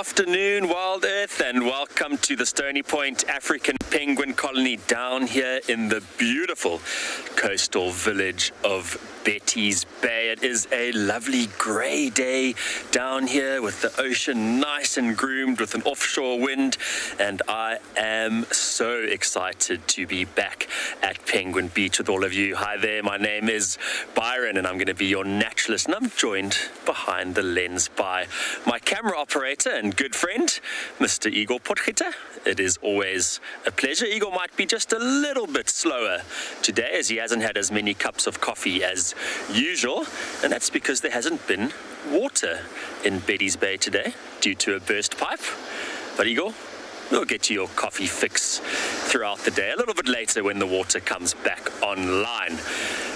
afternoon, WildEarth, and welcome to the Stony Point African Penguin Colony down here in the beautiful coastal village of Betty's Bay. It is a lovely grey day down here with the ocean nice and groomed with an offshore wind, and I am so excited to be back at Penguin Beach with all of you. Hi there, my name is Byron and I'm going to be your naturalist, and I'm joined behind the lens by my camera operator and good friend, Mr. Igor Potgieter. It is always a pleasure. Igor might be just a little bit slower today as he hasn't had as many cups of coffee as usual, and that's because there hasn't been water in Betty's Bay today due to a burst pipe. But Igor, we'll get you your coffee fix throughout the day, a little bit later when the water comes back online.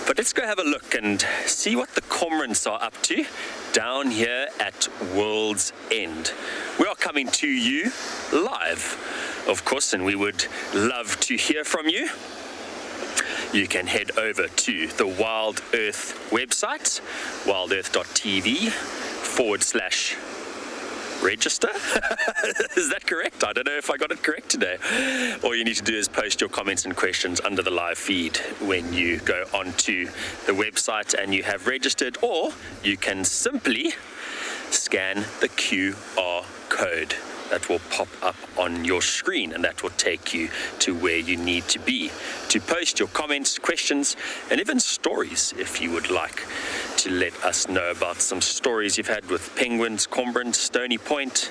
But let's go have a look and see what the cormorants are up to down here at World's End. We are coming to you live, of course, and we would love to hear from you. You can head over to the WildEarth website, wildearth.tv/register. Is that correct? I don't know if I got it correct today. All you need to do is post your comments and questions under the live feed when you go onto the website and you have registered, or you can simply scan the QR code that will pop up on your screen, and that will take you to where you need to be to post your comments, questions, and even stories if you would like to let us know about some stories you've had with penguins, cormorant, Stony Point.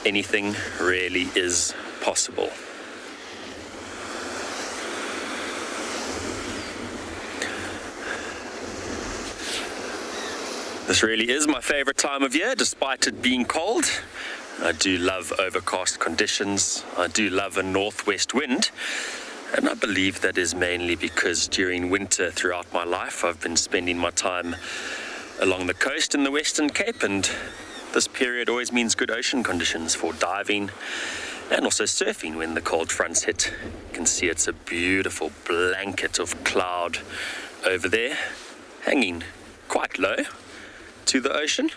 Anything really is possible. This really is my favorite time of year, despite it being cold. I do love overcast conditions. I do love a northwest wind. And I believe that is mainly because during winter throughout my life, I've been spending my time along the coast in the Western Cape, and this period always means good ocean conditions for diving and also surfing when the cold fronts hit. You can see it's a beautiful blanket of cloud over there, hanging quite low to the ocean.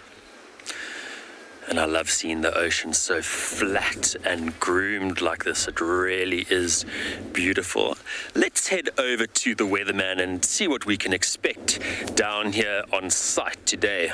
And I love seeing the ocean so flat and groomed like this. It really is beautiful. Let's head over to the weatherman and see what we can expect down here on site today.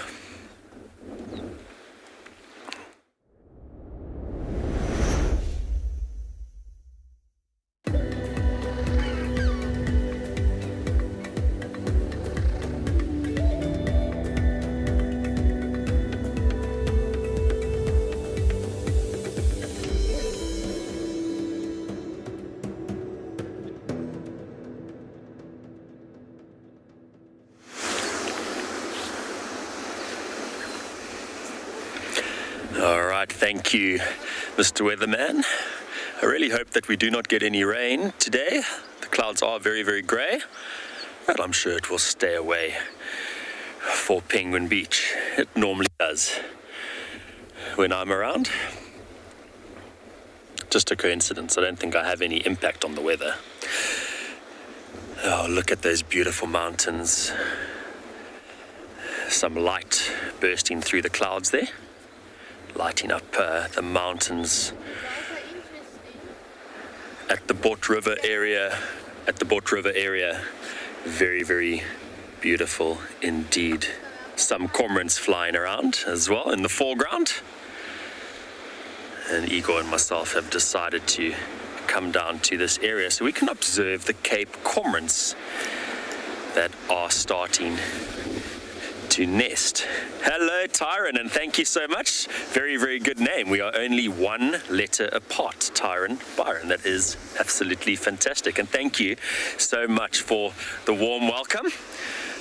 All right, thank you, Mr. Weatherman. I really hope that we do not get any rain today. The clouds are very, very grey, but I'm sure it will stay away for Penguin Beach. It normally does when I'm around. Just a coincidence. I don't think I have any impact on the weather. Oh, look at those beautiful mountains. Some light bursting through the clouds there, lighting up the mountains at the Bot River area. Very, very beautiful indeed. Some cormorants flying around as well in the foreground. And Igor and myself have decided to come down to this area so we can observe the Cape cormorants that are starting to nest. Hello, Tyron, and thank you so much. Very, very good name. We are only one letter apart, Tyron Byron. That is absolutely fantastic. And thank you so much for the warm welcome.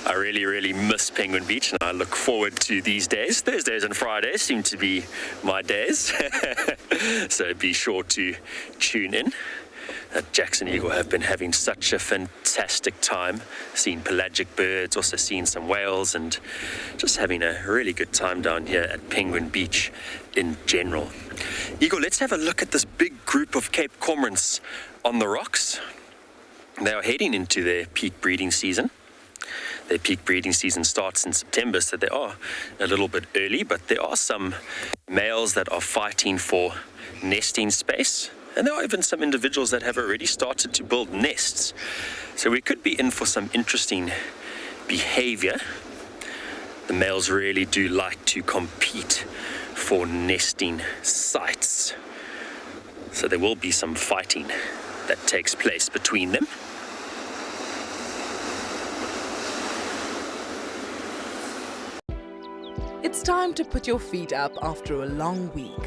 I really, really miss Penguin Beach, and I look forward to these days. Thursdays and Fridays seem to be my days. So be sure to tune in. Jackson Eagle have been having such a fantastic time, seeing pelagic birds, also seeing some whales, and just having a really good time down here at Penguin Beach in general. Igor, let's have a look at this big group of Cape cormorants on the rocks. They are heading into their peak breeding season. Their peak breeding season starts in September, so they are a little bit early, but there are some males that are fighting for nesting space, and there are even some individuals that have already started to build nests. So we could be in for some interesting behavior. The males really do like to compete for nesting sites. So there will be some fighting that takes place between them. It's time to put your feet up after a long week.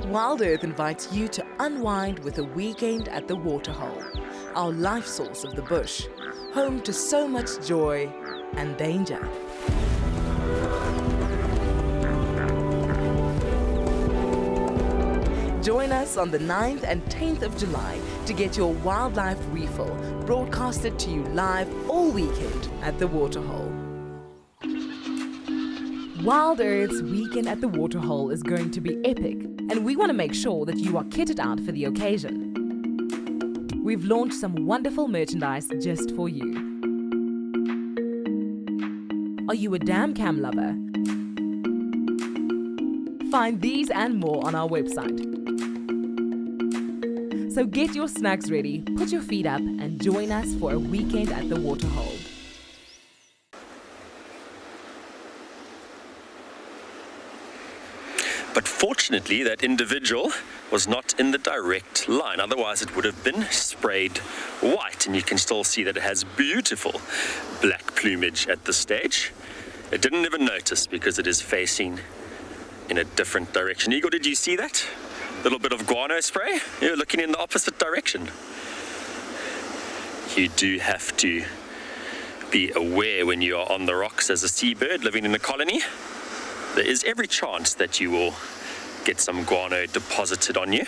WildEarth invites you to unwind with a weekend at the Waterhole, our life source of the bush, home to so much joy and danger. Join us on the 9th and 10th of July to get your wildlife refill broadcasted to you live all weekend at the Waterhole. WildEarth's weekend at the Waterhole is going to be epic, and we want to make sure that you are kitted out for the occasion. We've launched some wonderful merchandise just for you. Are you a dam cam lover? Find these and more on our website. So get your snacks ready, put your feet up, and join us for a weekend at the Waterhole. But fortunately, that individual was not in the direct line. Otherwise, it would have been sprayed white. And you can still see that it has beautiful black plumage at this stage. It didn't even notice because it is facing in a different direction. Igor, did you see that? Little bit of guano spray? You're looking in the opposite direction. You do have to be aware when you are on the rocks as a seabird living in a colony. There is every chance that you will get some guano deposited on you.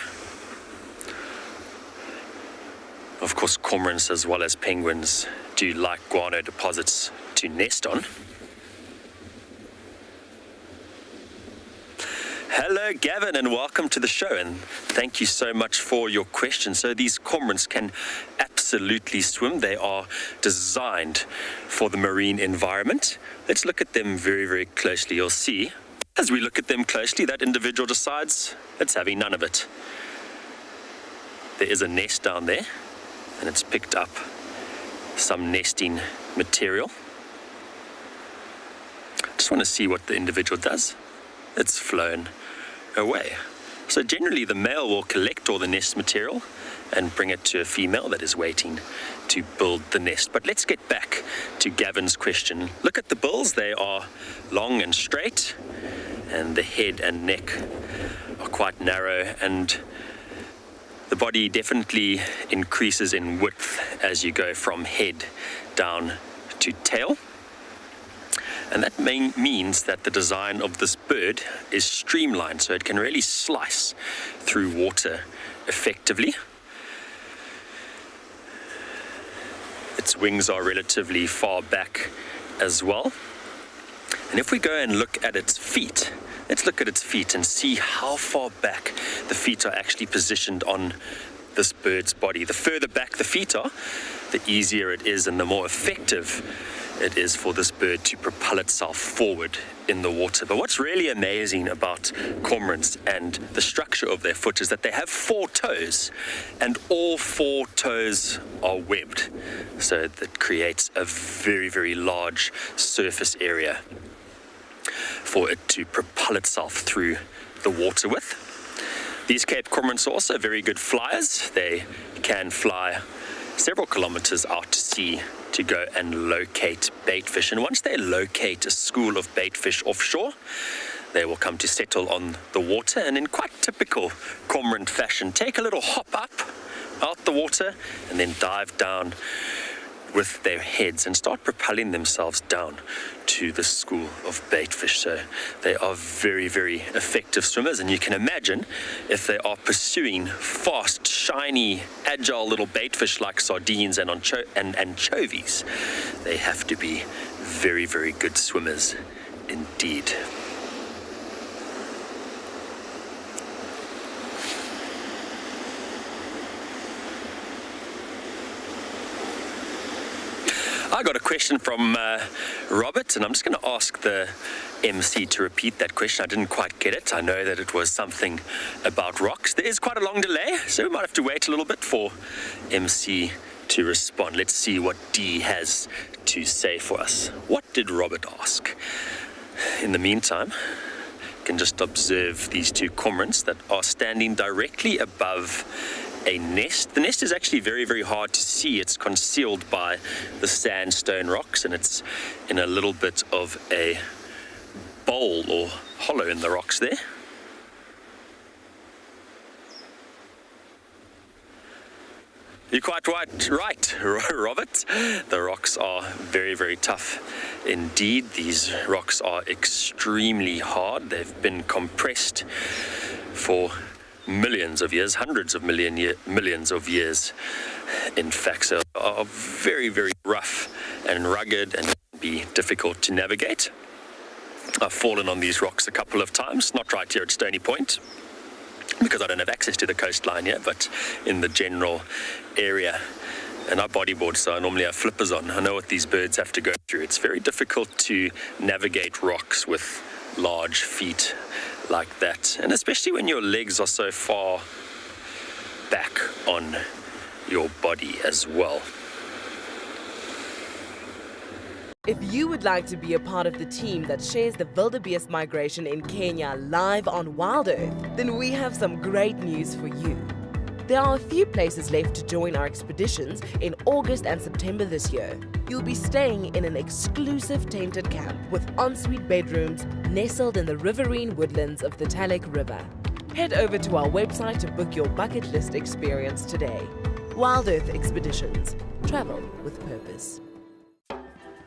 Of course, cormorants as well as penguins do like guano deposits to nest on. Hello, Gavin, and welcome to the show, and thank you so much for your question. So these cormorants can absolutely swim. They are designed for the marine environment. Let's look at them very, very closely. You'll see, as we look at them closely, that individual decides it's having none of it. There is a nest down there, and it's picked up some nesting material. Just want to see what the individual does. It's flown away. So generally the male will collect all the nest material and bring it to a female that is waiting to build the nest. But let's get back to Gavin's question. Look at the bills. They are long and straight, and the head and neck are quite narrow, and the body definitely increases in width as you go from head down to tail. And that means that the design of this bird is streamlined, so it can really slice through water effectively. Its wings are relatively far back as well. And if we go and look at its feet, let's look at its feet and see how far back the feet are actually positioned on this bird's body. The further back the feet are, the easier it is and the more effective it is for this bird to propel itself forward in the water. But what's really amazing about cormorants and the structure of their foot is that they have 4 toes, and all 4 toes are webbed. So that creates a very, very large surface area for it to propel itself through the water with. These Cape cormorants are also very good flyers. They can fly several kilometers out to sea to go and locate baitfish. And once they locate a school of baitfish offshore, they will come to settle on the water and in quite typical cormorant fashion, take a little hop up out the water and then dive down with their heads and start propelling themselves down to the school of baitfish. So they are very, very effective swimmers, and you can imagine if they are pursuing fast, shiny, agile little baitfish like sardines and anchovies, they have to be very, very good swimmers indeed. I got a question question from Robert, and I'm just going to ask the MC to repeat that question. I didn't quite get it. I know that it was something about rocks. There is quite a long delay, so we might have to wait a little bit for MC to respond. Let's see what D has to say for us. What did Robert ask? In the meantime, you can just observe these two cormorants that are standing directly above a nest. The nest is actually very, very hard to see. It's concealed by the sandstone rocks, and it's in a little bit of a bowl or hollow in the rocks there. You're quite right, Robert. The rocks are very, very tough indeed. These rocks are extremely hard. They've been compressed for millions of years, hundreds of millions of years, in fact. So are very, very rough and rugged and can be difficult to navigate. I've fallen on these rocks a couple of times, not right here at Stony Point, because I don't have access to the coastline here, but in the general area. And I bodyboard, so I normally have flippers on. I know what these birds have to go through. It's very difficult to navigate rocks with large feet like that, and especially when your legs are so far back on your body as well. If you would like to be a part of the team that shares the wildebeest migration in Kenya live on WildEarth, then we have some great news for you. There are a few places left to join our expeditions in August and September this year. You'll be staying in an exclusive tented camp with ensuite bedrooms nestled in the riverine woodlands of the Talek River. Head over to our website to book your bucket list experience today. WildEarth Expeditions. Travel with purpose.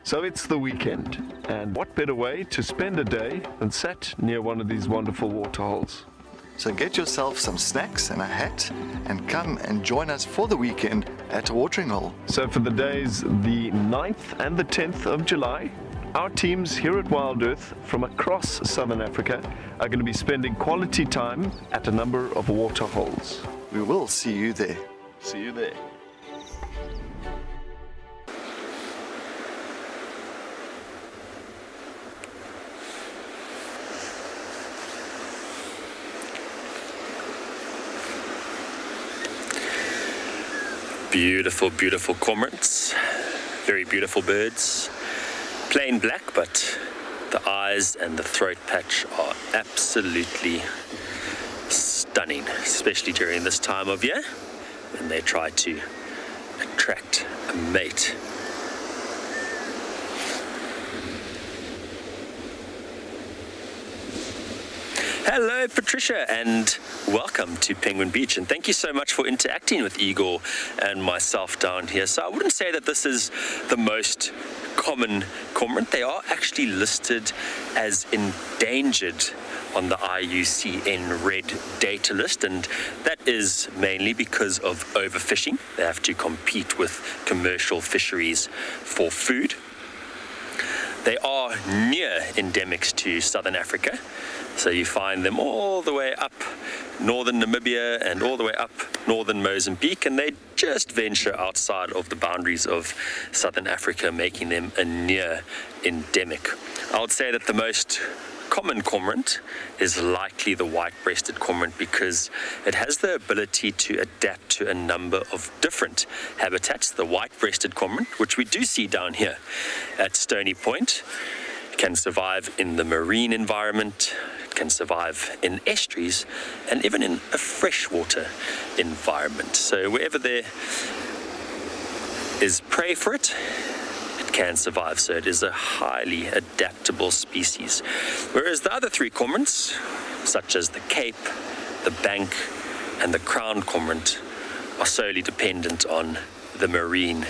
So it's the weekend, and what better way to spend a day than sat near one of these wonderful waterholes? So get yourself some snacks and a hat and come and join us for the weekend at a watering hole. So for the days the 9th and the 10th of July, our teams here at WildEarth from across Southern Africa are going to be spending quality time at a number of waterholes. We will see you there. See you there. Beautiful, beautiful cormorants. Very beautiful birds. Plain black, but the eyes and the throat patch are absolutely stunning, especially during this time of year when they try to attract a mate. Hello, Patricia, and welcome to Penguin Beach. And thank you so much for interacting with Igor and myself down here. So I wouldn't say that this is the most common cormorant. They are actually listed as endangered on the IUCN Red Data List, and that is mainly because of overfishing. They have to compete with commercial fisheries for food. They are near endemics to Southern Africa. So you find them all the way up northern Namibia and all the way up northern Mozambique, and they just venture outside of the boundaries of Southern Africa, making them a near endemic. I would say that the most common cormorant is likely the white-breasted cormorant because it has the ability to adapt to a number of different habitats. The white-breasted cormorant, which we do see down here at Stony Point, can survive in the marine environment, can survive in estuaries, and even in a freshwater environment. So wherever there is prey for it, it can survive. So it is a highly adaptable species. Whereas the other three cormorants, such as the Cape, the Bank, and the crown cormorant, are solely dependent on the marine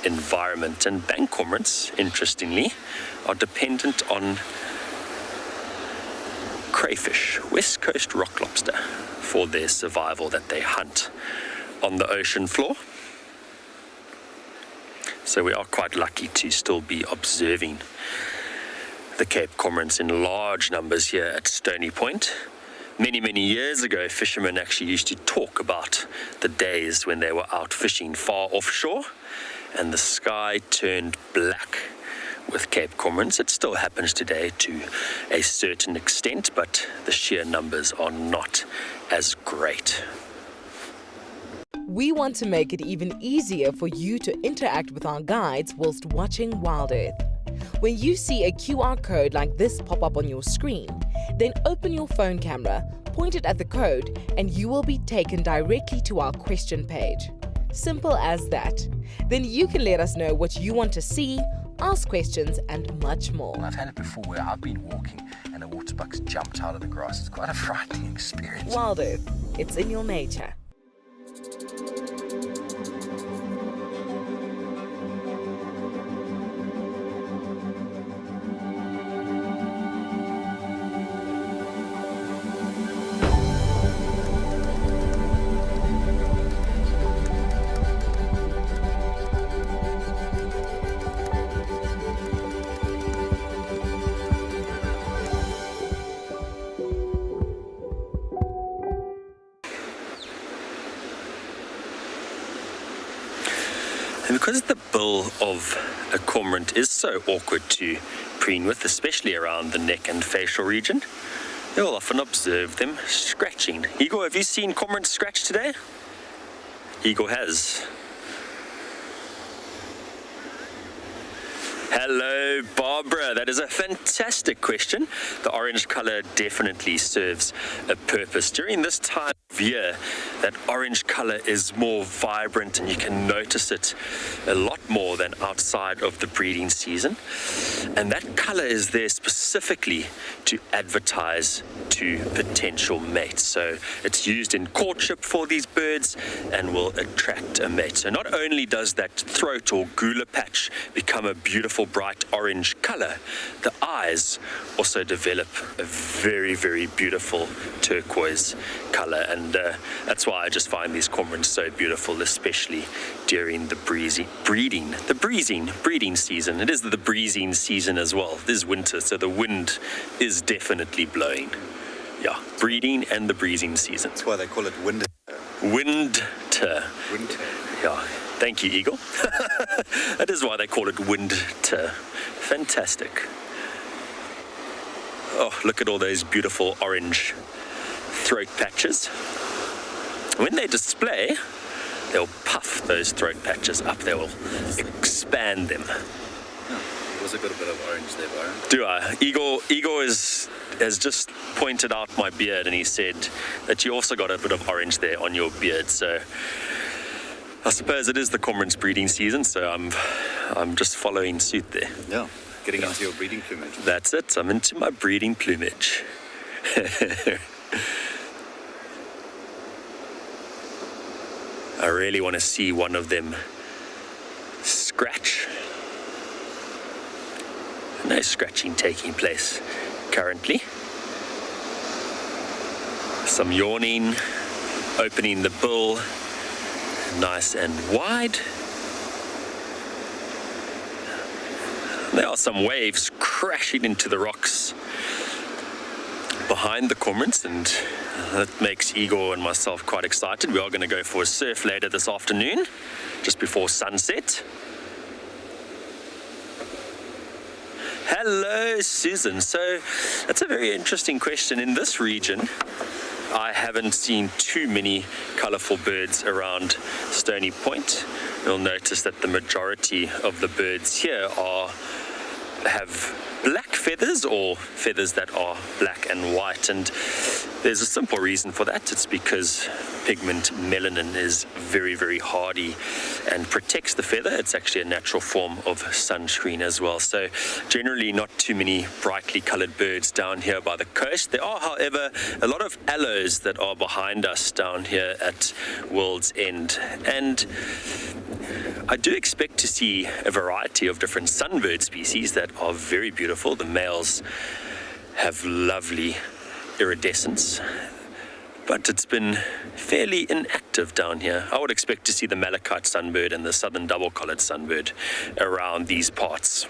environment. And bank cormorants, interestingly, are dependent on crayfish, west coast rock lobster, for their survival that they hunt on the ocean floor. So we are quite lucky to still be observing the Cape cormorants in large numbers here at Stony Point. Many, many years ago, fishermen actually used to talk about the days when they were out fishing far offshore and the sky turned black with Cape Cormorants. It still happens today to a certain extent, but the sheer numbers are not as great. We want to make it even easier for you to interact with our guides whilst watching WildEarth. When you see a QR code like this pop up on your screen, then open your phone camera, point it at the code, and you will be taken directly to our question page. Simple as that. Then you can let us know what you want to see, ask questions, and much more. I've had it before where I've been walking and a waterbuck's jumped out of the grass. It's quite a frightening experience. WildEarth, it's in your nature. And because the bill of a cormorant is so awkward to preen with, especially around the neck and facial region, you'll often observe them scratching. Igor, have you seen cormorants scratch today? Igor has. Hello, Barbara. That is a fantastic question. The orange color definitely serves a purpose. During this time of year, that orange color is more vibrant and you can notice it a lot more than outside of the breeding season. And that color is there specifically to advertise to potential mates. So it's used in courtship for these birds and will attract a mate. So not only does that throat or gular patch become a beautiful bright orange color, the eyes also develop a very, very beautiful turquoise color, and that's why I just find these cormorants so beautiful, especially during the breeding season. It is the breezing season as well. This is winter, so the wind is definitely blowing. Yeah, breeding and the breezing season. That's why they call it winter. Winter. Yeah. Thank you, Eagle. That is why they call it winter. Fantastic. Oh, look at all those beautiful orange throat patches. When they display, they'll puff those throat patches up. They will expand them. You've also got a bit of orange there, Byron. Do I? Igor has just pointed out my beard, and he said that you also got a bit of orange there on your beard. So I suppose it is the cormorant's breeding season, so I'm just following suit there. Yeah, getting into your breeding plumage. That's it. I'm into my breeding plumage. I really want to see one of them scratch. No scratching taking place currently. Some yawning, opening the bill nice and wide. There are some waves crashing into the rocks behind the cormorants, and that makes Igor and myself quite excited. We are going to go for a surf later this afternoon, just before sunset. Hello, Susan. So that's a very interesting question. In this region, I haven't seen too many colourful birds around Stony Point. You'll notice that the majority of the birds here have black feathers, or feathers that are black and white, and there's a simple reason for that. It's because pigment melanin is very, very hardy and protects the feather. It's actually a natural form of sunscreen as well. So generally not too many brightly colored birds down here by the coast. There are, however, a lot of aloes that are behind us down here at World's End, and I do expect to see a variety of different sunbird species that are very beautiful. The males have lovely iridescence, but it's been fairly inactive down here. I would expect to see the malachite sunbird and the southern double-collared sunbird around these parts.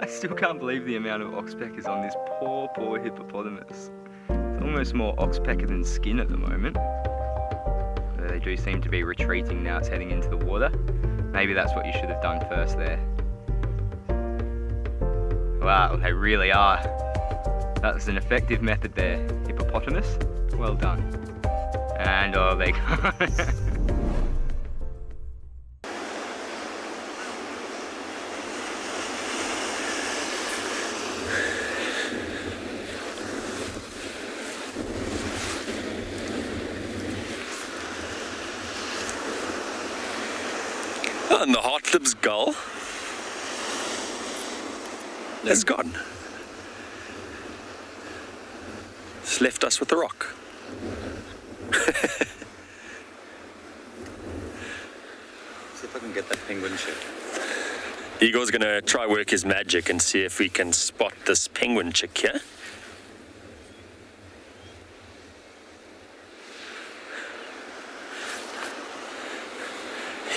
I still can't believe the amount of oxpeckers on this poor hippopotamus. It's almost more oxpecker than skin at the moment. They do seem to be retreating now it's heading into the water. Maybe that's what you should have done first there. Wow, they really are. That was an effective method there, hippopotamus. Well done. And oh, they go. And the Hartlib's gull has gone. It's left us with a rock. See if I can get that penguin chick. Igor's going to try work his magic and see if we can spot this penguin chick here.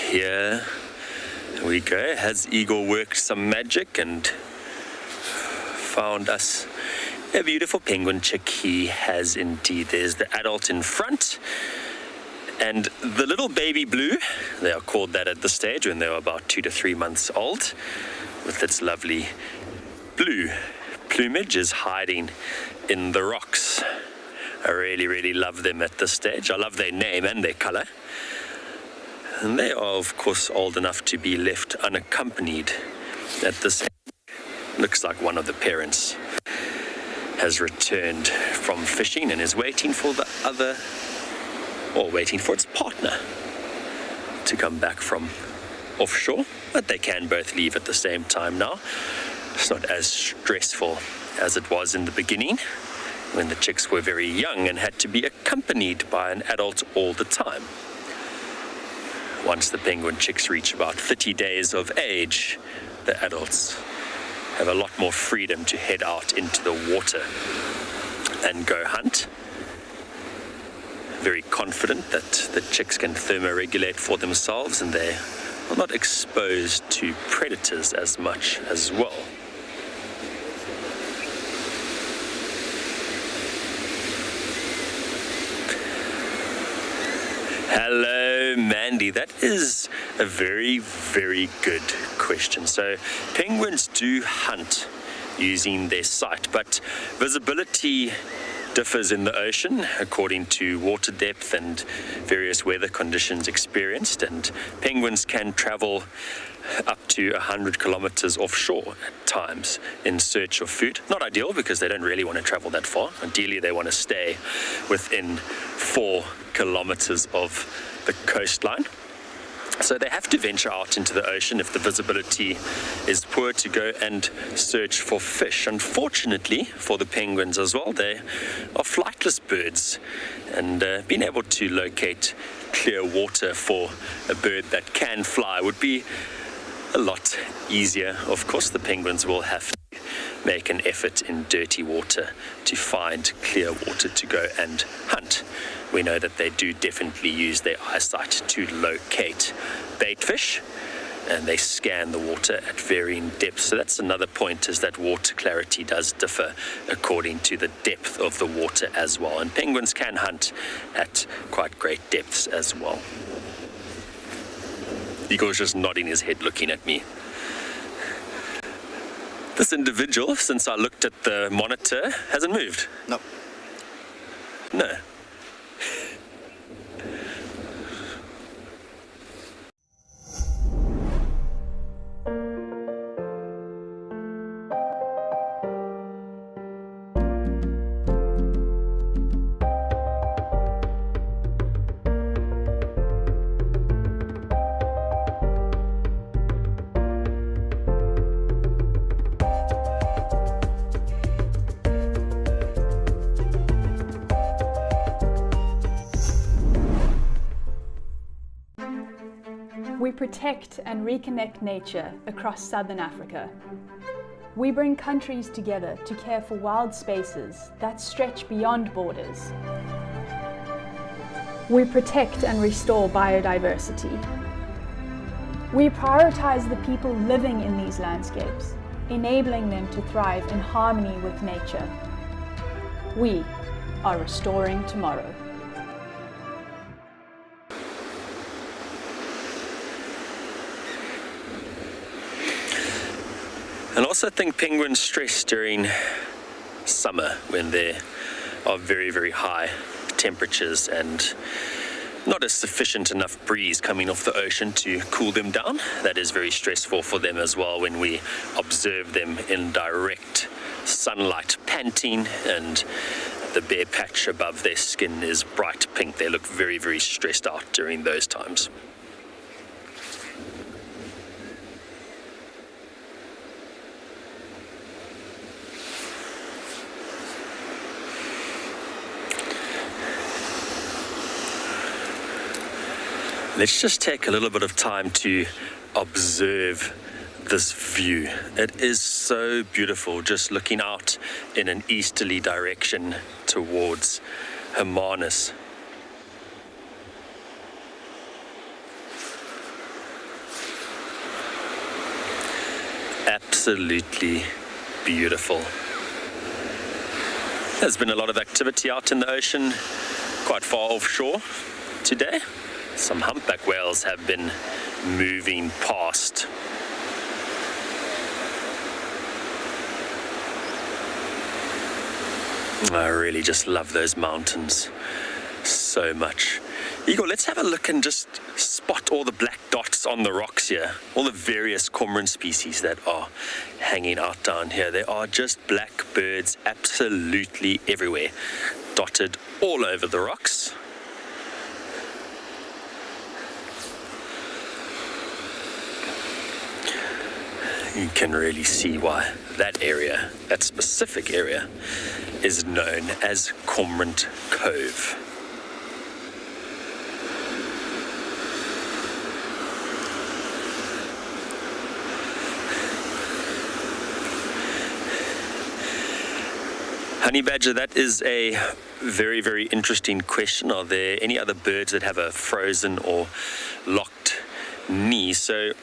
Here we go. Has Igor worked some magic and found us a beautiful penguin chick? He has indeed. There's the adult in front and the little baby blue. They are called that at this stage when they were about 2 to 3 months old, with its lovely blue plumage, is hiding in the rocks. I really love them at this stage. I love their name and their color. And they are, of course, old enough to be left unaccompanied at this age. Looks like one of the parents has returned from fishing and is waiting for the other, or waiting for its partner to come back from offshore. But they can both leave at the same time now. It's not as stressful as it was in the beginning, when the chicks were very young and had to be accompanied by an adult all the time. Once the penguin chicks reach about 30 days of age, the adults have a lot more freedom to head out into the water and go hunt. Very confident that the chicks can thermoregulate for themselves and they are not exposed to predators as much as well. Hello, Mandy. That is a very good question. So penguins do hunt using their sight, but visibility differs in the ocean according to water depth and various weather conditions experienced, and penguins can travel up to 100 kilometers offshore at times in search of food. Not ideal because they don't really want to travel that far. Ideally, they want to stay within 4 kilometers of the coastline. So they have to venture out into the ocean if the visibility is poor to go and search for fish. Unfortunately for the penguins as well, they are flightless birds, and being able to locate clear water for a bird that can fly would be a lot easier. Of course, the penguins will have to make an effort in dirty water to find clear water to go and hunt. We know that they do definitely use their eyesight to locate bait fish, and they scan the water at varying depths. So that's another point, is that water clarity does differ according to the depth of the water as well. And penguins can hunt at quite great depths as well. Igor's just nodding his head looking at me. This individual, since I looked at the monitor, hasn't moved. No. No. We protect and reconnect nature across southern Africa. We bring countries together to care for wild spaces that stretch beyond borders. We protect and restore biodiversity. We prioritize the people living in these landscapes enabling them to thrive in harmony with nature. We are restoring tomorrow. And also think penguins stress during summer when there are very, very high temperatures and not a sufficient enough breeze coming off the ocean to cool them down. That is very stressful for them as well when we observe them in direct sunlight, panting, and the bare patch above their skin is bright pink. They look very, very stressed out during those times. Let's just take a little bit of time to observe this view. It is so beautiful just looking out in an easterly direction towards Hermanus. Absolutely beautiful. There's been a lot of activity out in the ocean, quite far offshore today. Some humpback whales have been moving past. I really just love those mountains so much. Igor, let's have a look and just spot all the black dots on the rocks here. All the various cormorant species that are hanging out down here. There are just black birds absolutely everywhere, dotted all over the rocks. You can really see why that area, that specific area, is known as Cormorant Cove. Honey badger, that is a very, very interesting question. Are there any other birds that have a frozen or locked knee? So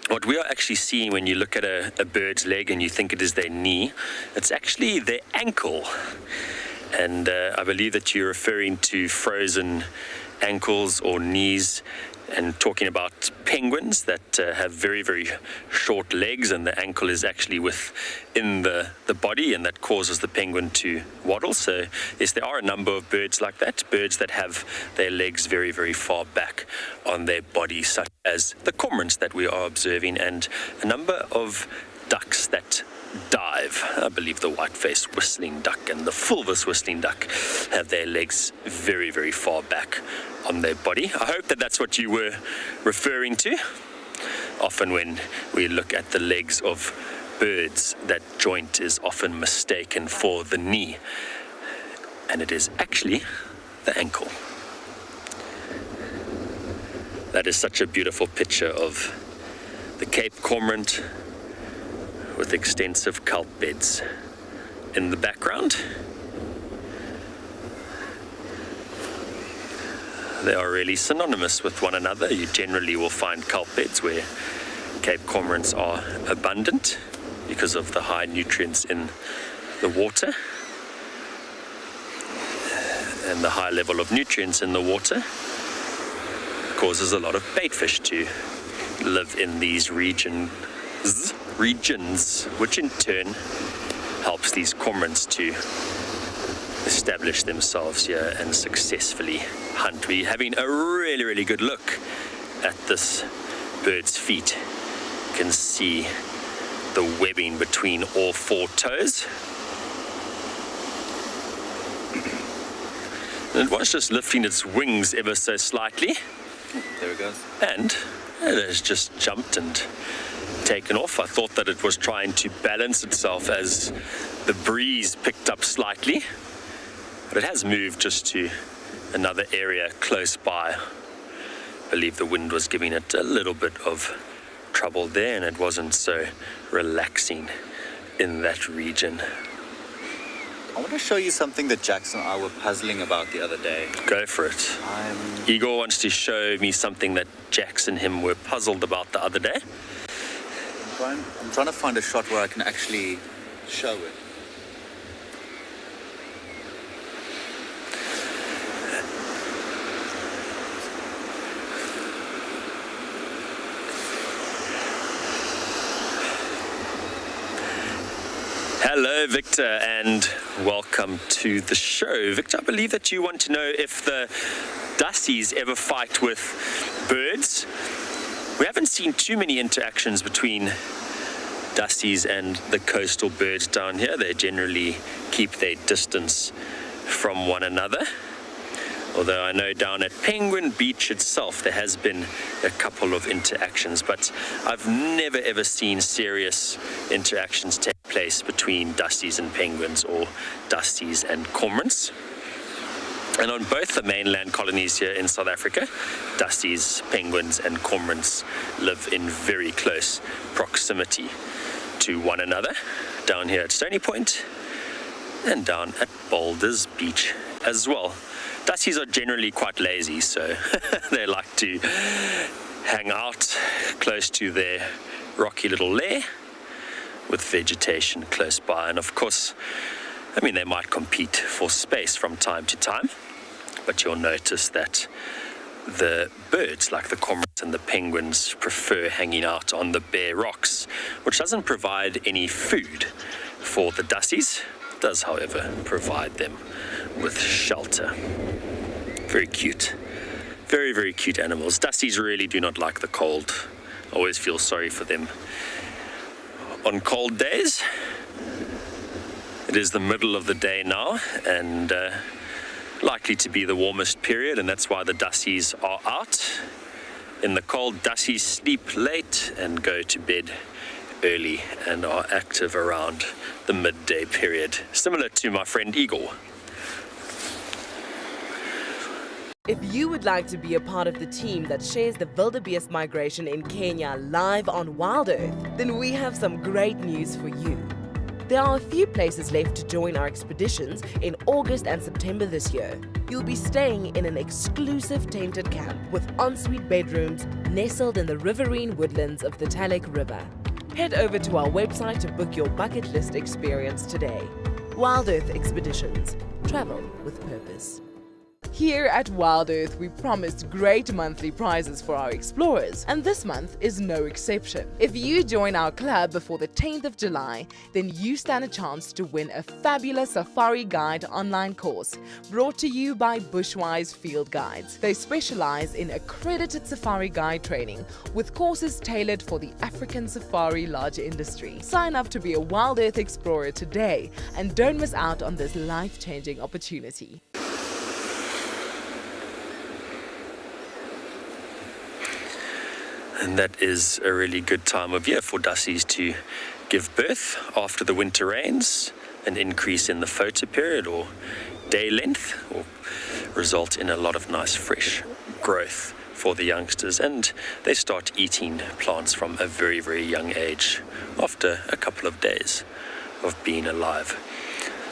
what we are actually seeing when you look at a bird's leg and you think it is their knee, it's actually their ankle. And I believe that you're referring to frozen ankles or knees and talking about penguins that have very, very short legs, and the ankle is actually within the body, and that causes the penguin to waddle. So yes, there are a number of birds like that, birds that have their legs very, very far back on their body, such as the cormorants that we are observing, and a number of ducks that dive. I believe the white-faced whistling duck and the fulvous whistling duck have their legs very, very far back on their body. I hope that that's what you were referring to. Often when we look at the legs of birds, that joint is often mistaken for the knee, and it is actually the ankle. That is such a beautiful picture of the Cape Cormorant with extensive kelp beds in the background. They are really synonymous with one another. You generally will find kelp beds where Cape Cormorants are abundant because of the high nutrients in the water. And the high level of nutrients in the water causes a lot of baitfish to live in these regions, which in turn helps these cormorants to establish themselves here and successfully hunt. We're having a really, really good look at this bird's feet. You can see the webbing between all four toes. And it was just lifting its wings ever so slightly. There it goes. And it has just jumped and taken off. I thought that it was trying to balance itself as the breeze picked up slightly, but it has moved just to another area close by. I believe the wind was giving it a little bit of trouble there, and it wasn't so relaxing in that region. I want to show you something that Jackson and I were puzzling about the other day. Go for it. Igor wants to show me something that Jax and him were puzzled about the other day. I'm trying to find a shot where I can actually show it. Hello, Victor, and welcome to the show. Victor, I believe that you want to know if the Dassies ever fight with birds. We haven't seen too many interactions between Dassies and the coastal birds down here. They generally keep their distance from one another. Although I know down at Penguin Beach itself there has been a couple of interactions, but I've never ever seen serious interactions take place between Dassies and penguins or Dassies and cormorants. And on both the mainland colonies here in South Africa, Dassies, penguins and cormorants live in very close proximity to one another, down here at Stony Point and down at Boulders Beach as well. Dassies are generally quite lazy, so they like to hang out close to their rocky little lair with vegetation close by. And of course, I mean, they might compete for space from time to time, but you'll notice that the birds, like the cormorants and the penguins, prefer hanging out on the bare rocks, which doesn't provide any food for the Dassies. It does, however, provide them with shelter. Very cute. Very, very cute animals. Dassies really do not like the cold. I always feel sorry for them. On cold days, it is the middle of the day now, and likely to be the warmest period, and that's why the Dassies are out. In the cold, Dassies sleep late and go to bed early and are active around the midday period, similar to my friend Igor. If you would like to be a part of the team that shares the wildebeest migration in Kenya live on WildEarth, then we have some great news for you. There are a few places left to join our expeditions in August and September this year. You'll be staying in an exclusive tented camp with ensuite bedrooms nestled in the riverine woodlands of the Talek River. Head over to our website to book your bucket list experience today. WildEarth Expeditions. Travel with purpose. Here at WildEarth, we promised great monthly prizes for our explorers, and this month is no exception. If you join our club before the 10th of July, then you stand a chance to win a fabulous Safari Guide online course brought to you by Bushwise Field Guides. They specialize in accredited Safari Guide training with courses tailored for the African safari lodge industry. Sign up to be a WildEarth explorer today and don't miss out on this life-changing opportunity. And that is a really good time of year for Dassies to give birth after the winter rains. An increase in the photoperiod or day length will result in a lot of nice fresh growth for the youngsters, and they start eating plants from a very, very young age after a couple of days of being alive.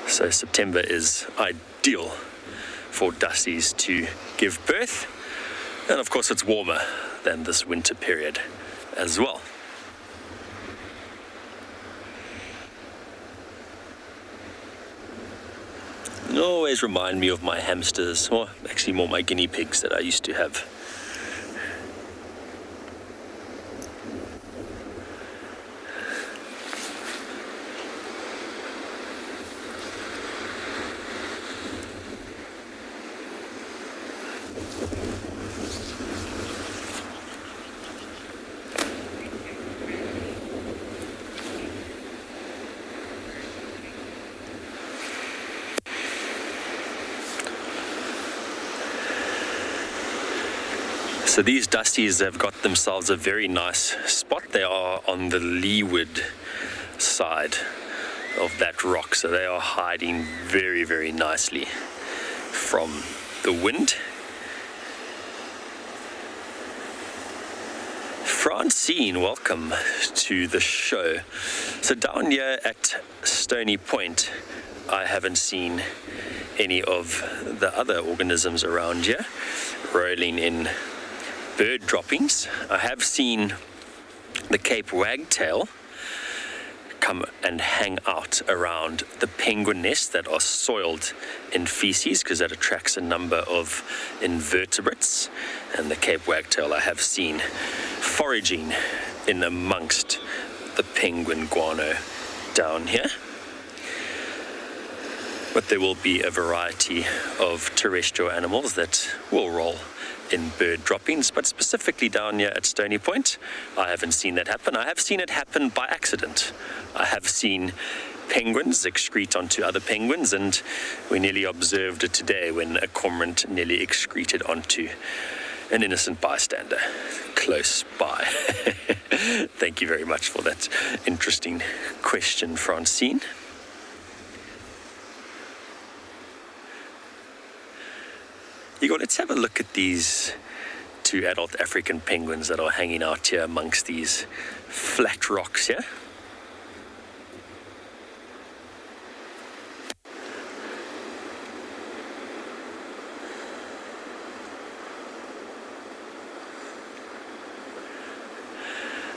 So September is ideal for Dassies to give birth, and of course it's warmer than this winter period as well. It always remind me of my hamsters, or actually more my guinea pigs that I used to have. So these Dassies have got themselves a very nice spot. They are on the leeward side of that rock, so they are hiding very, very nicely from the wind. Francine, welcome to the show. So down here at Stony Point, I haven't seen any of the other organisms around here rolling in bird droppings. I have seen the Cape wagtail come and hang out around the penguin nests that are soiled in feces, because that attracts a number of invertebrates. And the Cape wagtail I have seen foraging in amongst the penguin guano down here. But there will be a variety of terrestrial animals that will roll in bird droppings, but specifically down here at Stony Point, I haven't seen that happen. I have seen it happen by accident. I have seen penguins excrete onto other penguins, and we nearly observed it today when a cormorant nearly excreted onto an innocent bystander close by. Thank you very much for that interesting question, Francine. Igor, let's have a look at these two adult African penguins that are hanging out here amongst these flat rocks here.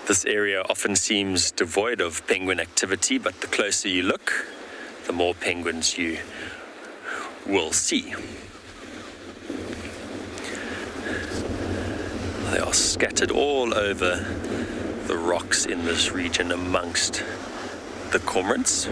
This area often seems devoid of penguin activity, but the closer you look, the more penguins you will see. They are scattered all over the rocks in this region amongst the cormorants.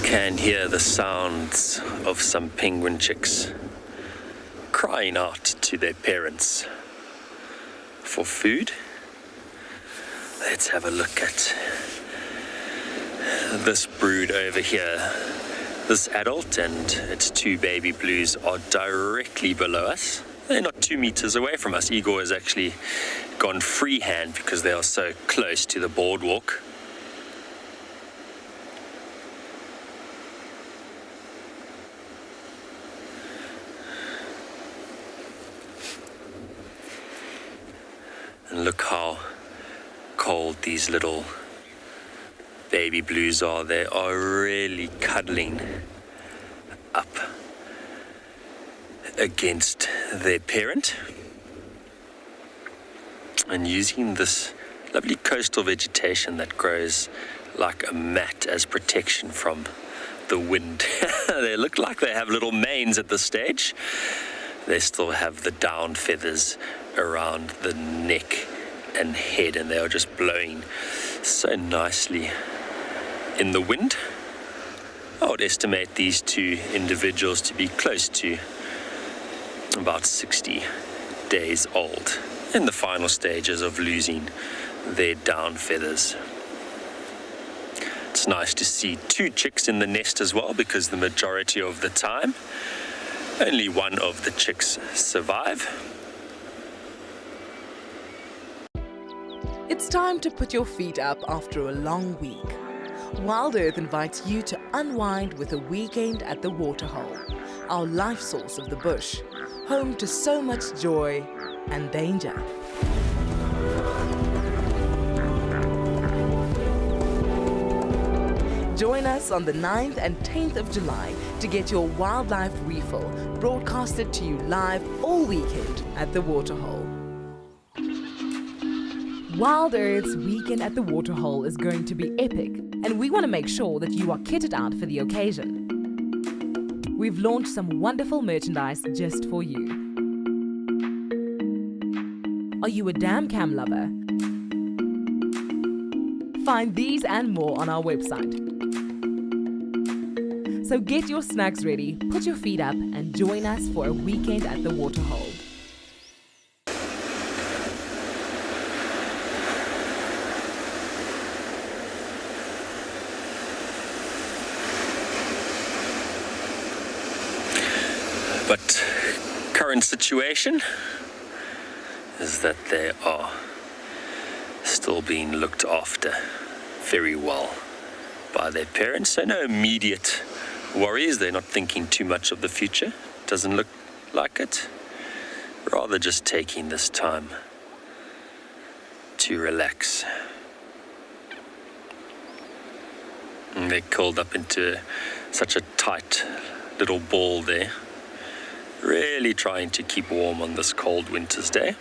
Can hear the sounds of some penguin chicks crying out to their parents for food. Let's have a look at this brood over here. This adult and its two baby blues are directly below us. They're not 2 meters away from us. Igor has actually gone freehand because they are so close to the boardwalk. And look how cold these little baby blues are. They are really cuddling up against their parent and using this lovely coastal vegetation that grows like a mat as protection from the wind. They look like they have little manes at this stage. They still have the down feathers around the neck and head, and they are just blowing so nicely in the wind. I would estimate these two individuals to be close to about 60 days old, in the final stages of losing their down feathers. It's nice to see 2 chicks in the nest as well, because the majority of the time only one of the chicks survive. It's time to put your feet up after a long week. WildEarth invites you to unwind with a weekend at the Waterhole, our life source of the bush, home to so much joy and danger. Join us on the 9th and 10th of July to get your wildlife refill broadcasted to you live all weekend at the Waterhole. WildEarth's weekend at the Waterhole is going to be epic, and we want to make sure that you are kitted out for the occasion. We've launched some wonderful merchandise just for you. Are you a dam cam lover? Find these and more on our website. So get your snacks ready, put your feet up, and join us for a weekend at the Waterhole. But current situation is that they are still being looked after very well by their parents, so no immediate worries. They're not thinking too much of the future. Doesn't look like it. Rather just taking this time to relax. And they're curled up into such a tight little ball there. Really trying to keep warm on this cold winter's day.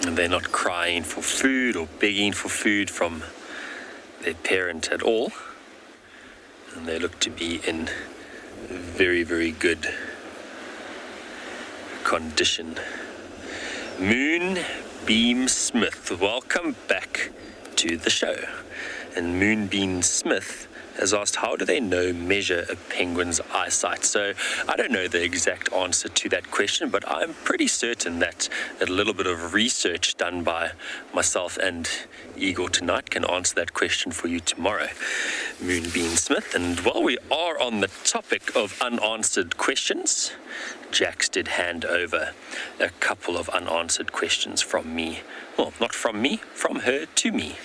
And they're not crying for food or begging for food from their parent at all. And they look to be in very, very good condition. Moonbeam Smith, welcome back to the show. And Moonbeam Smith has asked, how do they measure a penguin's eyesight? So I don't know the exact answer to that question, but I'm pretty certain that a little bit of research done by myself and Igor tonight can answer that question for you tomorrow. Moonbeam Smith. And while we are on the topic of unanswered questions, Jax did hand over a couple of unanswered questions from me. Well, not from me, from her to me.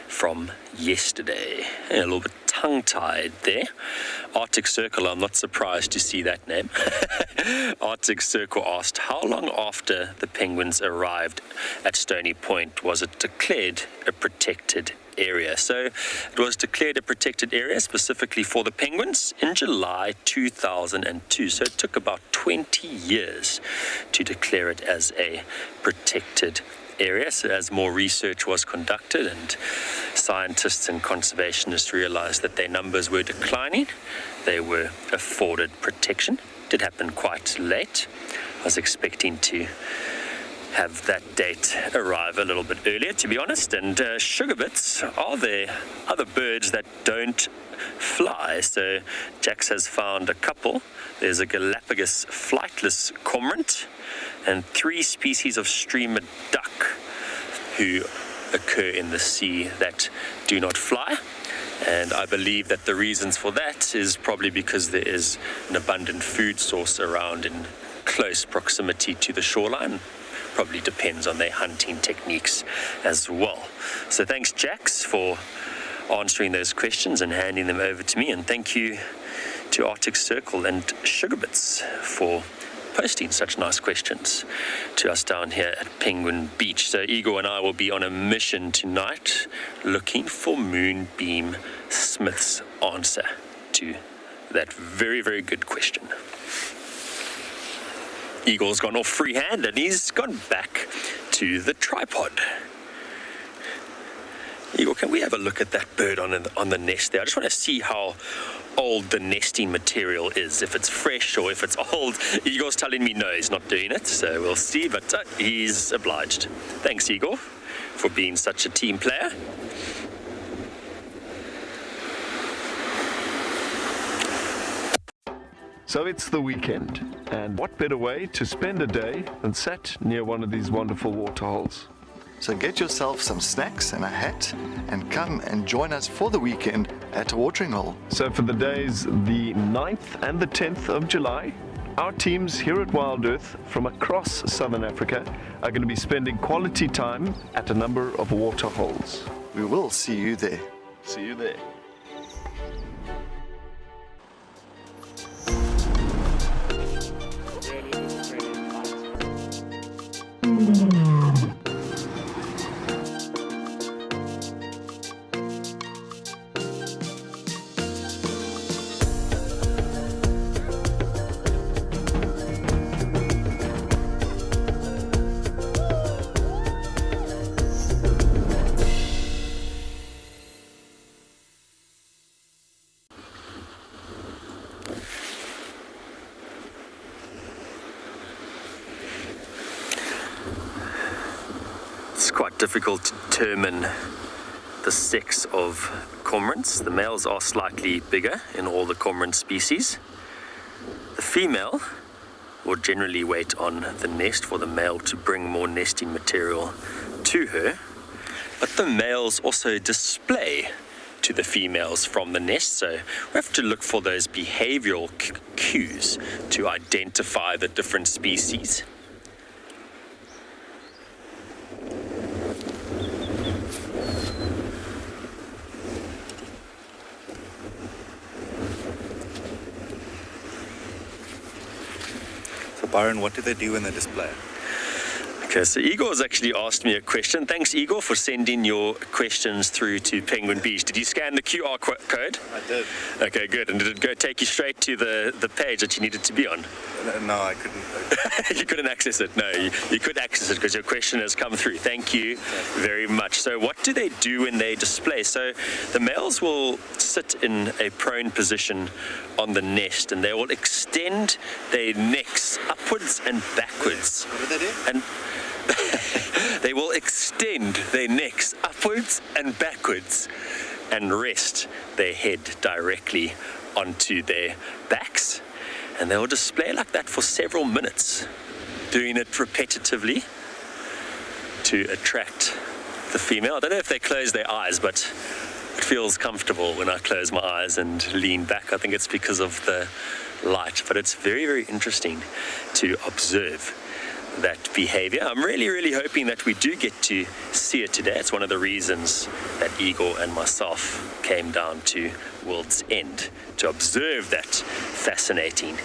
From yesterday. A little bit tongue-tied there. Arctic Circle, I'm not surprised to see that name. Arctic Circle asked, how long after the penguins arrived at Stony Point was it declared a protected area? So it was declared a protected area specifically for the penguins in July 2002. So it took about 20 years to declare it as a protected area. So as more research was conducted and scientists and conservationists realized that their numbers were declining, they were afforded protection. It did happen quite late. I was expecting to have that date arrive a little bit earlier, to be honest. And sugarbits are there other birds that don't fly. So Jax has found a couple. There's a Galapagos flightless cormorant and 3 species of streamer duck who occur in the sea that do not fly. And I believe that the reasons for that is probably because there is an abundant food source around in close proximity to the shoreline. Probably depends on their hunting techniques as well. So thanks, Jax, for answering those questions and handing them over to me. And thank you to Arctic Circle and Sugarbits for posting such nice questions to us down here at Penguin Beach. So Igor and I will be on a mission tonight looking for Moonbeam Smith's answer to that very, very good question. Igor's gone off freehand and he's gone back to the tripod. Igor, can we have a look at that bird on the nest there? I just want to see how old the nesting material is, if it's fresh or if it's old. Igor's telling me no, he's not doing it, so we'll see, but he's obliged. Thanks, Igor, for being such a team player. So it's the weekend, and what better way to spend a day than sat near one of these wonderful waterholes? So get yourself some snacks and a hat and come and join us for the weekend at a watering hole. So for the days the 9th and the 10th of July, our teams here at WildEarth from across Southern Africa are going to be spending quality time at a number of waterholes. We will see you there. See you there. It's quite difficult to determine the sex of cormorants. The males are slightly bigger in all the cormorant species. The female will generally wait on the nest for the male to bring more nesting material to her, but the males also display to the females from the nest. So we have to look for those behavioral cues to identify the different species. So Byron, what do they do in the display? Okay, so Igor's actually asked me a question. Thanks, Igor, for sending your questions through to Penguin Beach. Did you scan the QR code? I did. Okay, good. And did it go take you straight to the page that you needed to be on? No, I couldn't. You couldn't access it. No, you could access it because your question has come through. Thank you very much. So what do they do when they display? So the males will sit in a prone position on the nest, and they will extend their necks upwards and backwards. What do they do? And they will extend their necks upwards and backwards and rest their head directly onto their backs. And they will display like that for several minutes, doing it repetitively to attract the female. I don't know if they close their eyes, but it feels comfortable when I close my eyes and lean back. I think it's because of the light, but it's very, very interesting to observe that behavior. I'm really hoping that we do get to see it today. It's one of the reasons that Igor and myself came down to World's End to observe that fascinating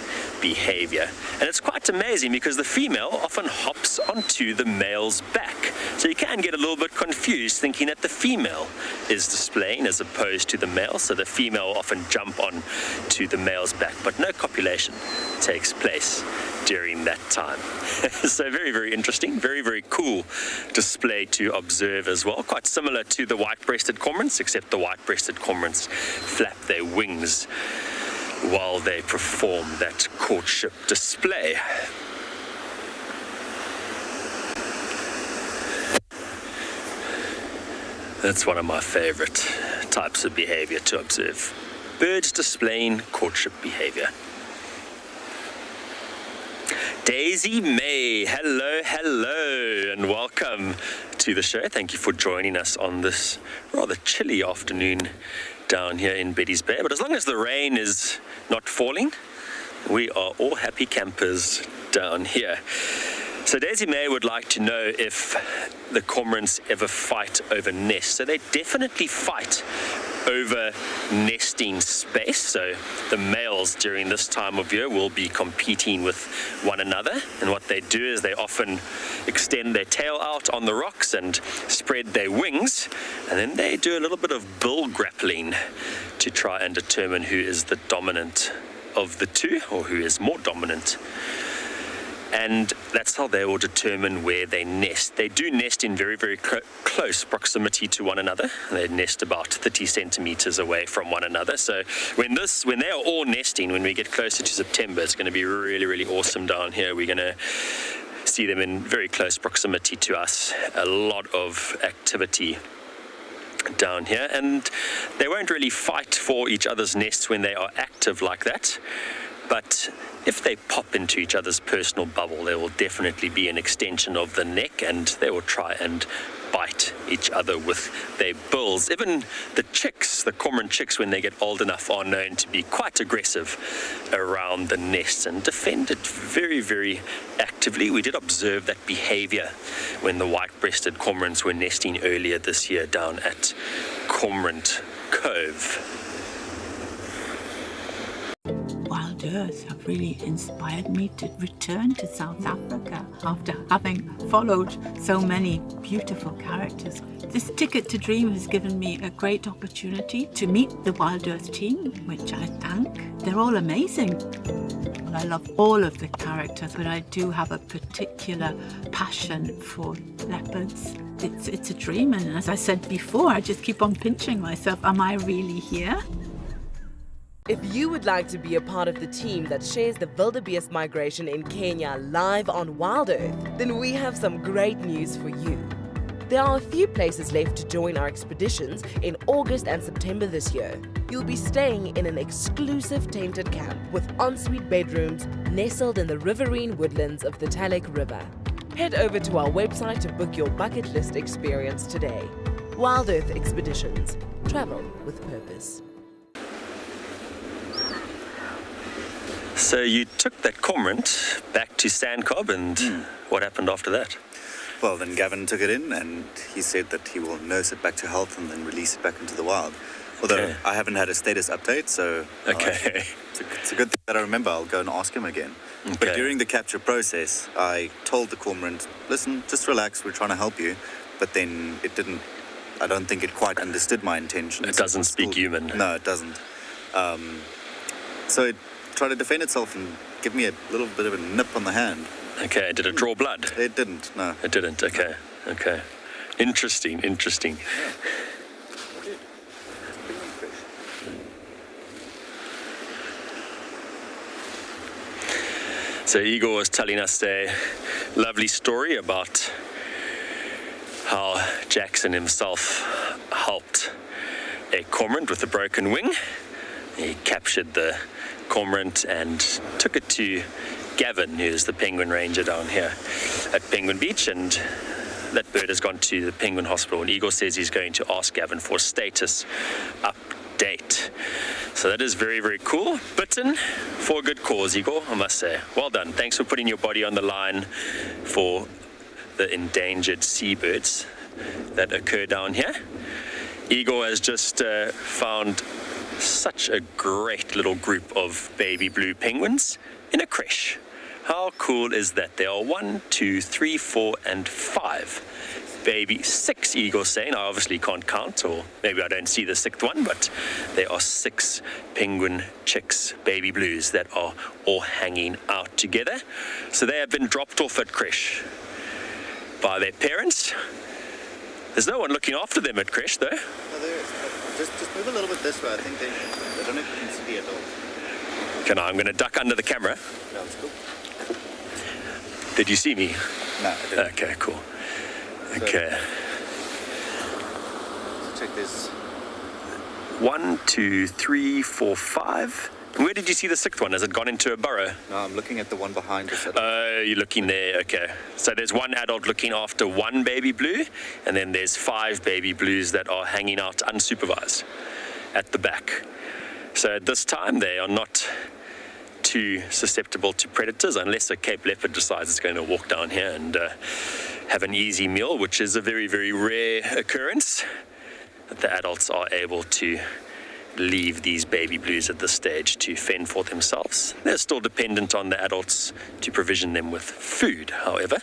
behavior. And it's quite amazing because the female often hops onto the male's back. So you can get a little bit confused thinking that the female is displaying as opposed to the male. So the female will often jump on to the male's back, but no copulation takes place during that time. So very interesting, very cool display to observe as well. Quite similar to the white-breasted cormorants, except the white-breasted cormorants flap their wings while they perform that courtship display. That's one of my favorite types of behavior to observe. Birds displaying courtship behavior. Daisy May, hello, and welcome to the show. Thank you for joining us on this rather chilly afternoon down here in Betty's Bay. But as long as the rain is not falling, we are all happy campers down here. So Daisy May would like to know if the cormorants ever fight over nests. So they definitely fight over nesting space. So the males during this time of year will be competing with one another, and what they do is they often extend their tail out on the rocks and spread their wings, and then they do a little bit of bill grappling to try and determine who is the dominant of the two, or who is more dominant. And that's how they will determine where they nest. They do nest in very close proximity to one another. They nest about 30 centimeters away from one another. So when they are all nesting, when we get closer to September, it's going to be really awesome down here. We're going to see them in very close proximity to us. A lot of activity down here, and they won't really fight for each other's nests when they are active like that. But if they pop into each other's personal bubble, there will definitely be an extension of the neck, and they will try and bite each other with their bills. Even the chicks, the cormorant chicks, when they get old enough, are known to be quite aggressive around the nests and defend it very actively. We did observe that behavior when the white-breasted cormorants were nesting earlier this year down at Cormorant Cove. WildEarth have really inspired me to return to South Africa after having followed so many beautiful characters. This Ticket to Dream has given me a great opportunity to meet the WildEarth team, which I thank. They're all amazing. I love all of the characters, but I do have a particular passion for leopards. It's a dream, and as I said before, I just keep on pinching myself. Am I really here? If you would like to be a part of the team that shares the wildebeest migration in Kenya live on WildEarth, then we have some great news for you. There are a few places left to join our expeditions in August and September this year. You'll be staying in an exclusive tented camp with ensuite bedrooms nestled in the riverine woodlands of the Talek River. Head over to our website to book your bucket list experience today. WildEarth Expeditions. Travel with purpose. So you took that cormorant back to Sandcob, and what happened after that? Well, then Gavin took it in and he said that he will nurse it back to health and then release it back into the wild. Although I haven't had a status update, so it's a good thing that I remember. I'll go and ask him again. Okay. But during the capture process, I told the cormorant, listen, just relax, we're trying to help you. But then it didn't, I don't think it quite understood my intentions. It doesn't speak human. No, it doesn't. So it tried to defend itself and give me a little bit of a nip on the hand. Okay, did it draw blood? It didn't, no. It didn't, okay. Interesting. Yeah. So Igor was telling us a lovely story about how Jackson himself helped a cormorant with a broken wing. He captured the cormorant and took it to Gavin, who's the penguin ranger down here at Penguin Beach, and that bird has gone to the penguin hospital, and Igor says he's going to ask Gavin for a status update. So that is very, very cool. Bitten for a good cause, Igor, I must say. Well done. Thanks for putting your body on the line for the endangered seabirds that occur down here. Igor has just found such a great little group of baby blue penguins in a crèche. How cool is that? There are 1, 2, 3, 4, and 5. Baby 6, Igor's saying. I obviously can't count, or maybe I don't see the 6th one, but there are 6 penguin chicks, baby blues, that are all hanging out together. So they have been dropped off at crèche by their parents. There's no one looking after them at crèche, though. No, there is. Just move a little bit this way. I think I don't know if you can see it all. I'm going to duck under the camera. No, it's cool. Did you see me? No, I didn't. Okay, cool. Okay. So check this. 1, 2, 3, 4, 5. Where did you see the 6th one? Has it gone into a burrow? No, I'm looking at the one behind us. Oh, you're looking there. Okay. So there's one adult looking after one baby blue, and then there's 5 baby blues that are hanging out unsupervised at the back. So at this time, they are not too susceptible to predators unless a Cape leopard decides it's going to walk down here and have an easy meal, which is a very, very rare occurrence, that the adults are able to leave these baby blues at this stage to fend for themselves. They're still dependent on the adults to provision them with food, however,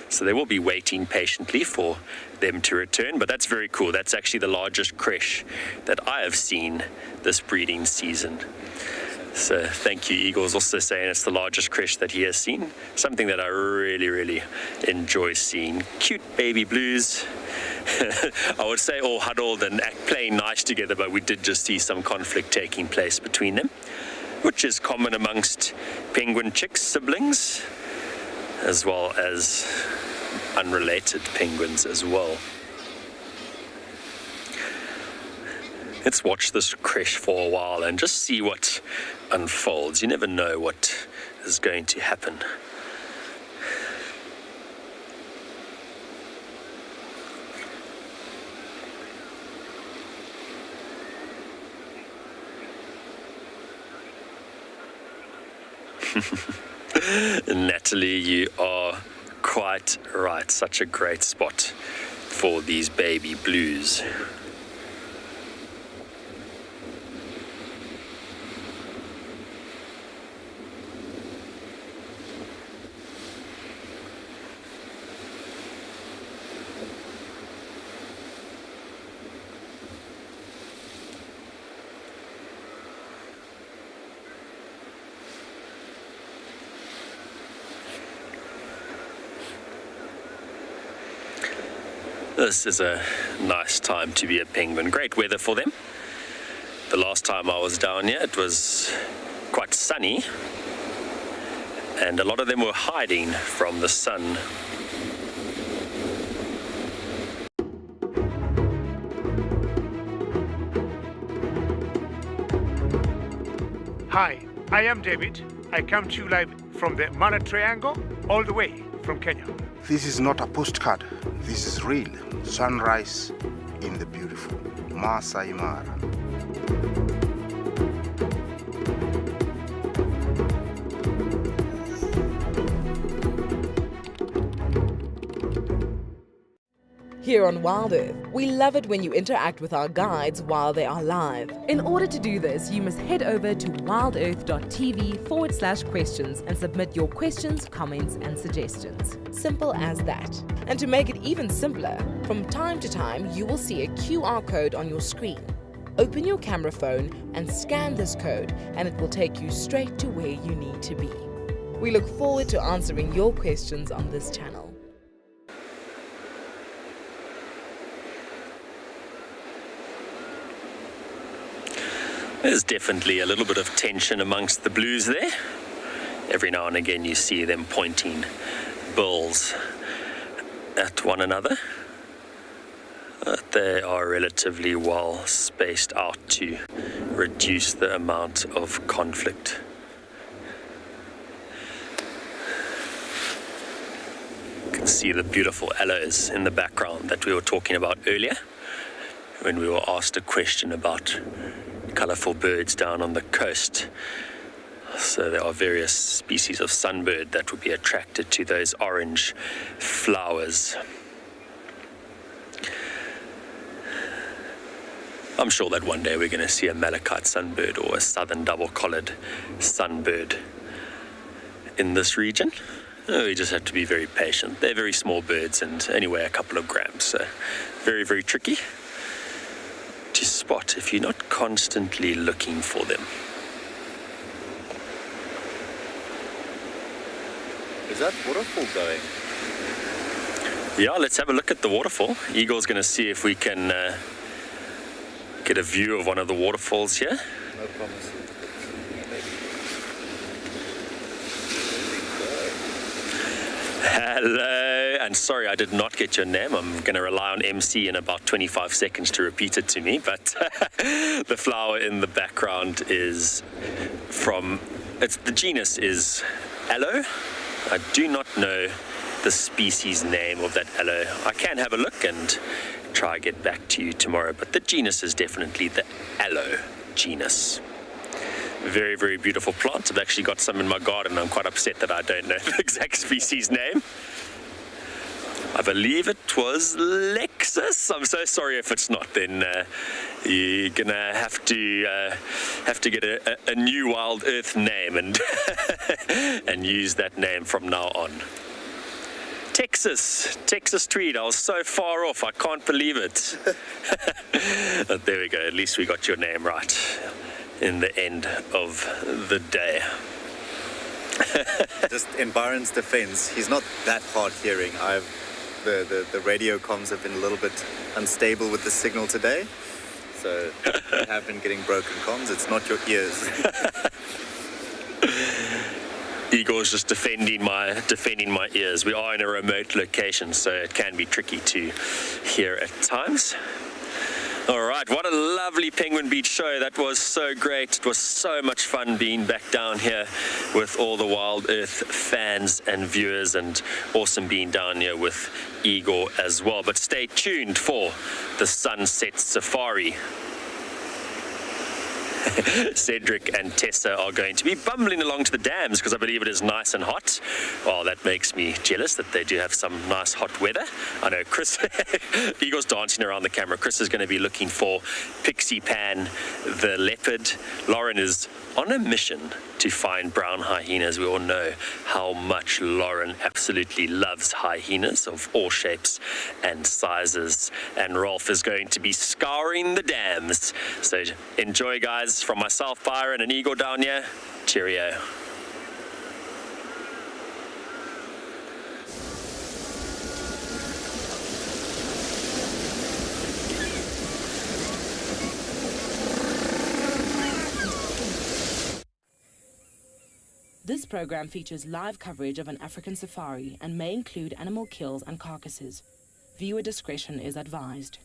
so they will be waiting patiently for them to return. But that's very cool. That's actually the largest crèche that I have seen this breeding season. So thank you. Igor's also saying it's the largest crèche that he has seen, something that I really, really enjoy seeing. Cute baby blues. I would say all huddled and playing nice together, but we did just see some conflict taking place between them, which is common amongst penguin chick siblings, as well as unrelated penguins as well. Let's watch this crèche for a while and just see what unfolds. You never know what is going to happen. Natalie, you are quite right. Such a great spot for these baby blues. This is a nice time to be a penguin. Great weather for them. The last time I was down here, it was quite sunny, and a lot of them were hiding from the sun. Hi, I am David. I come to you live from the Mana Triangle, all the way from Kenya. This is not a postcard. This is real. Sunrise in the beautiful Masai Mara. Here on WildEarth, we love it when you interact with our guides while they are live. In order to do this, you must head over to wildearth.tv/questions and submit your questions, comments, and suggestions. Simple as that. And to make it even simpler, from time to time, you will see a QR code on your screen. Open your camera phone and scan this code, and it will take you straight to where you need to be. We look forward to answering your questions on this channel. There's definitely a little bit of tension amongst the blues there. Every now and again you see them pointing bills at one another. But they are relatively well spaced out to reduce the amount of conflict. You can see the beautiful aloes in the background that we were talking about earlier when we were asked a question about colourful birds down on the coast. So there are various species of sunbird that would be attracted to those orange flowers. I'm sure that one day we're going to see a malachite sunbird or a southern double-collared sunbird in this region. We just have to be very patient. They're very small birds and only weigh a couple of grams, so very, very tricky to spot if you're not constantly looking for them. Is that waterfall going? Yeah, let's have a look at the waterfall. Eagle's going to see if we can get a view of one of the waterfalls here. No promise. Hello, and sorry I did not get your name. I'm going to rely on MC in about 25 seconds to repeat it to me, but the flower in the background is the genus is aloe. I do not know the species name of that aloe. I can have a look and try get back to you tomorrow, but the genus is definitely the aloe genus. Very, very beautiful plants. I've actually got some in my garden. I'm quite upset that I don't know the exact species name. I believe it was Lexus. I'm so sorry if it's not. Then you're gonna have to get a new WildEarth name and and use that name from now on. Texas tweed. I was so far off. I can't believe it. But there we go. At least we got your name right in the end of the day. Just in Byron's defense, he's not that hard hearing. The radio comms have been a little bit unstable with the signal today, so I have been getting broken comms. It's not your ears. Igor's just defending my ears. We are in a remote location, so it can be tricky to hear at times. All right, what a lovely Penguin Beach show. That was so great. It was so much fun being back down here with all the WildEarth fans and viewers, and awesome being down here with Igor as well. But stay tuned for the Sunset Safari. Cedric and Tessa are going to be bumbling along to the dams because I believe it is nice and hot. Well, that makes me jealous that they do have some nice hot weather. I know Chris, Igor's dancing around the camera. Chris is going to be looking for Pixie Pan the leopard. Lauren is on a mission to find brown hyenas. We all know how much Lauren absolutely loves hyenas of all shapes and sizes. And Rolf is going to be scouring the dams. So enjoy, guys, from myself, Byron, and Igor down here. Cheerio. This program features live coverage of an African safari and may include animal kills and carcasses. Viewer discretion is advised.